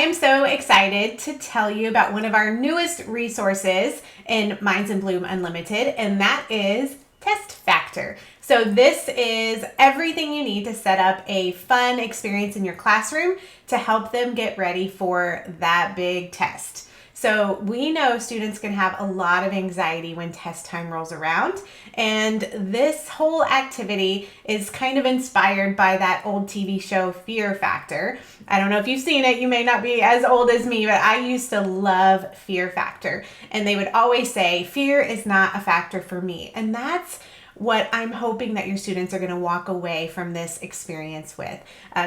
am so excited to tell you about one of our newest resources in Minds in Bloom Unlimited, and that is Test Factor. So this is everything you need to set up a fun experience in your classroom to help them get ready for that big test. So we know students can have a lot of anxiety when test time rolls around, and this whole activity is kind of inspired by that old TV show Fear Factor. I don't know if you've seen it, you may not be as old as me, but I used to love Fear Factor, and they would always say, fear is not a factor for me, and that's what I'm hoping that your students are going to walk away from this experience with.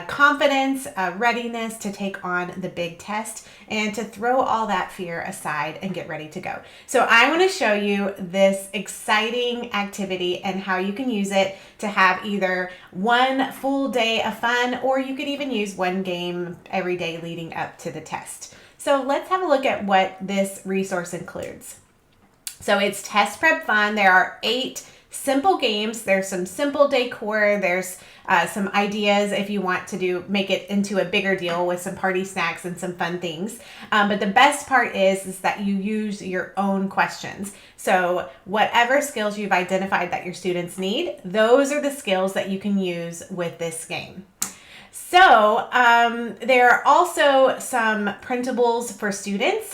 Confidence, readiness to take on the big test, and to throw all that fear aside and get ready to go. So I want to show you this exciting activity and how you can use it to have either one full day of fun, or you could even use one game every day leading up to the test. So let's have a look at what this resource includes. So it's test prep fun. There are 8 simple games. There's some simple decor. There's some ideas if you want to make it into a bigger deal with some party snacks and some fun things. But the best part is that you use your own questions. So whatever skills you've identified that your students need, those are the skills that you can use with this game. So there are also some printables for students.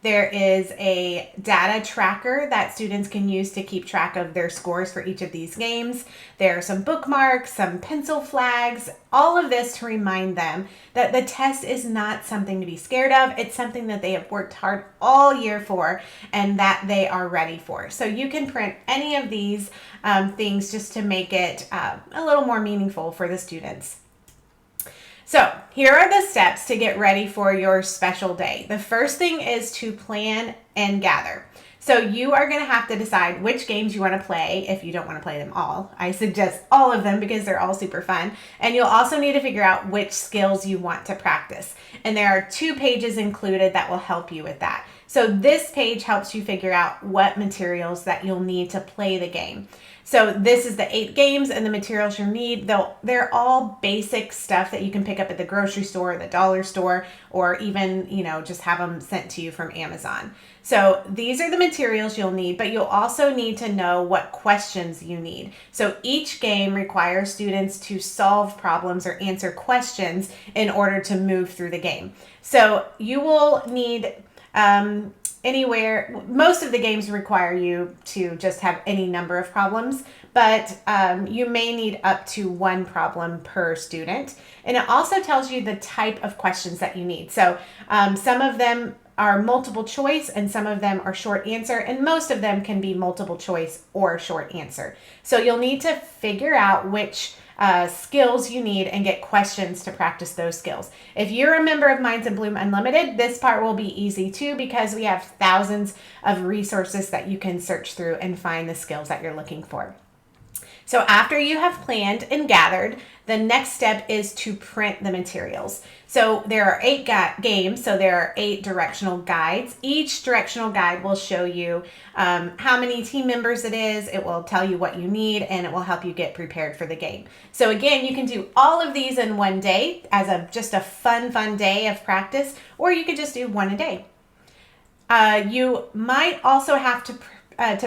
There is a data tracker that students can use to keep track of their scores for each of these games. There are some bookmarks, some pencil flags, all of this to remind them that the test is not something to be scared of. It's something that they have worked hard all year for and that they are ready for. So you can print any of these things just to make it a little more meaningful for the students. So here are the steps to get ready for your special day. The first thing is to plan and gather. So you are going to have to decide which games you want to play if you don't want to play them all. I suggest all of them because they're all super fun. And you'll also need to figure out which skills you want to practice. And there are 2 pages included that will help you with that. So this page helps you figure out what materials that you'll need to play the game. So this is the 8 games and the materials you need. They're all basic stuff that you can pick up at the grocery store, the dollar store, or even, just have them sent to you from Amazon. So these are the materials you'll need, but you'll also need to know what questions you need. So each game requires students to solve problems or answer questions in order to move through the game. So you will need most of the games require you to just have any number of problems, but you may need up to 1 problem per student. And it also tells you the type of questions that you need. So some of them are multiple choice and some of them are short answer, and most of them can be multiple choice or short answer. So you'll need to figure out which skills you need and get questions to practice those skills. If you're a member of Minds in Bloom Unlimited, this part will be easy too, because we have thousands of resources that you can search through and find the skills that you're looking for. So after you have planned and gathered, the next step is to print the materials. So there are 8 games, so there are 8 directional guides. Each directional guide will show you how many team members it is, it will tell you what you need, and it will help you get prepared for the game. So again, you can do all of these in one day as just a fun day of practice, or you could just do 1 a day. You might also have to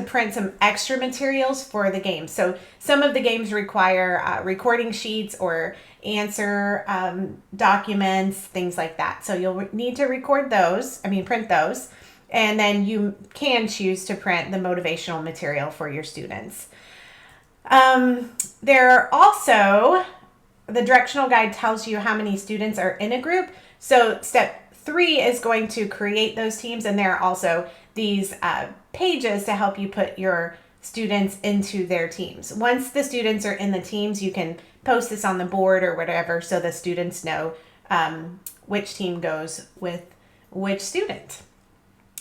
print some extra materials for the game. So some of the games require recording sheets or answer documents, things like that. So you'll need to print those, and then you can choose to print the motivational material for your students. There are also, the directional guide tells you how many students are in a group. So step 3 is going to create those teams, and there are also these pages to help you put your students into their teams. Once the students are in the teams, you can post this on the board or whatever so the students know which team goes with which student.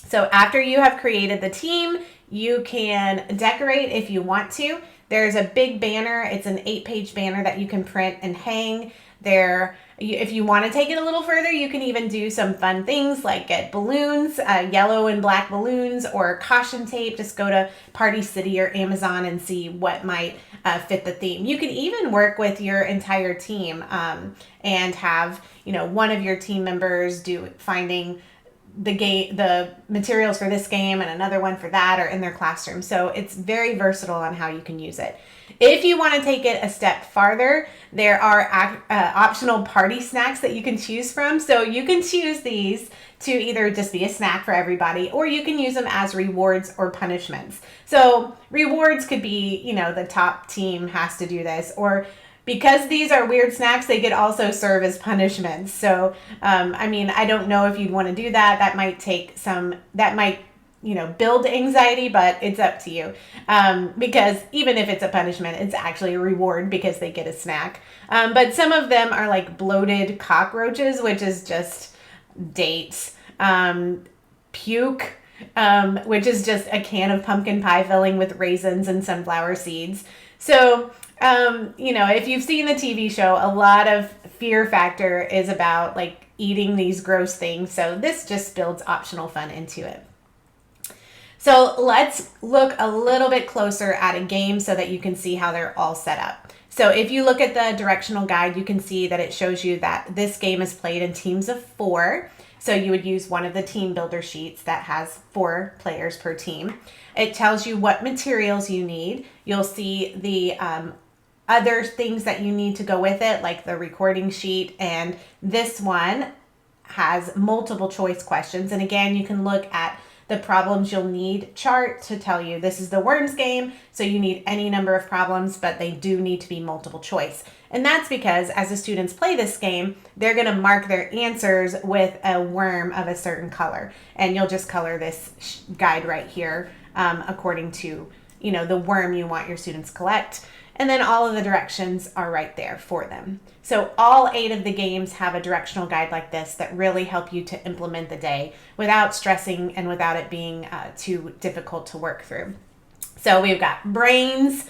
So after you have created the team, you can decorate if you want to. There's a big banner. It's an 8-page banner that you can print and hang. There If you want to take it a little further, you can even do some fun things like get balloons, yellow and black balloons, or caution tape. Just go to Party City or Amazon and see what might fit the theme. You can even work with your entire team and have, one of your team members do finding the materials for this game and another one for that, or in their classroom. So it's very versatile on how you can use it. If you want to take it a step farther, there are optional party snacks that you can choose from. So you can choose these to either just be a snack for everybody, or you can use them as rewards or punishments. So rewards could be, the top team has to do this, or because these are weird snacks, they could also serve as punishments. So, I don't know if you'd want to do that. That might build anxiety, but it's up to you. Because even if it's a punishment, it's actually a reward because they get a snack. But some of them are like bloated cockroaches, which is just dates. Puke, which is just a can of pumpkin pie filling with raisins and sunflower seeds. So, if you've seen the TV show, a lot of Fear Factor is about like eating these gross things. So this just builds optional fun into it. So let's look a little bit closer at a game so that you can see how they're all set up. So if you look at the directional guide, you can see that it shows you that this game is played in teams of 4. So you would use one of the team builder sheets that has 4 players per team. It tells you what materials you need. You'll see the other things that you need to go with it, like the recording sheet, and this one has multiple choice questions. And again, you can look at the problems you'll need chart to tell you this is the worms game, so you need any number of problems, but they do need to be multiple choice. And that's because as the students play this game, they're going to mark their answers with a worm of a certain color. And you'll just color this guide right here according to, the worm you want your students to collect. And then all of the directions are right there for them. So all 8 of the games have a directional guide like this that really help you to implement the day without stressing and without it being too difficult to work through. So we've got brains,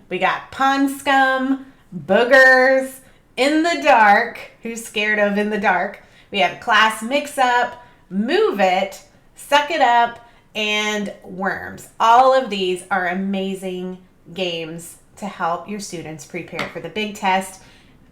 we got pond scum, boogers, in the dark, who's scared of in the dark. We have class mix up, move it, suck it up, and worms. All of these are amazing games to help your students prepare for the big test,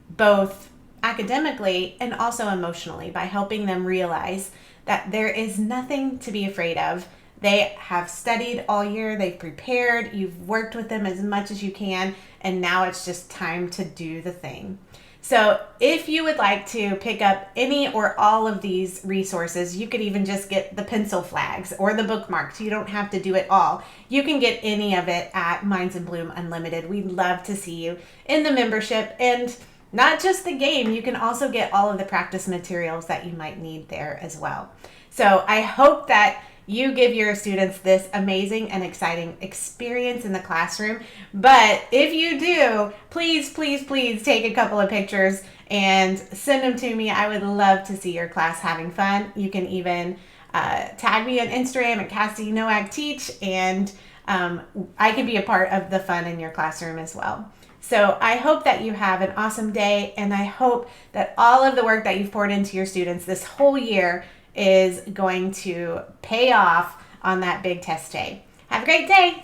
both academically and also emotionally, by helping them realize that there is nothing to be afraid of. They have studied all year, they've prepared, you've worked with them as much as you can, and now it's just time to do the thing. So if you would like to pick up any or all of these resources, you could even just get the pencil flags or the bookmarks. You don't have to do it all. You can get any of it at Minds in Bloom Unlimited. We'd love to see you in the membership. And not just the game, you can also get all of the practice materials that you might need there as well. So I hope that you give your students this amazing and exciting experience in the classroom. But if you do, please, please, please take a couple of pictures and send them to me. I would love to see your class having fun. You can even tag me on Instagram at Cassie Nowak Teach, and I can be a part of the fun in your classroom as well. So I hope that you have an awesome day, and I hope that all of the work that you've poured into your students this whole year is going to pay off on that big test day. Have a great day.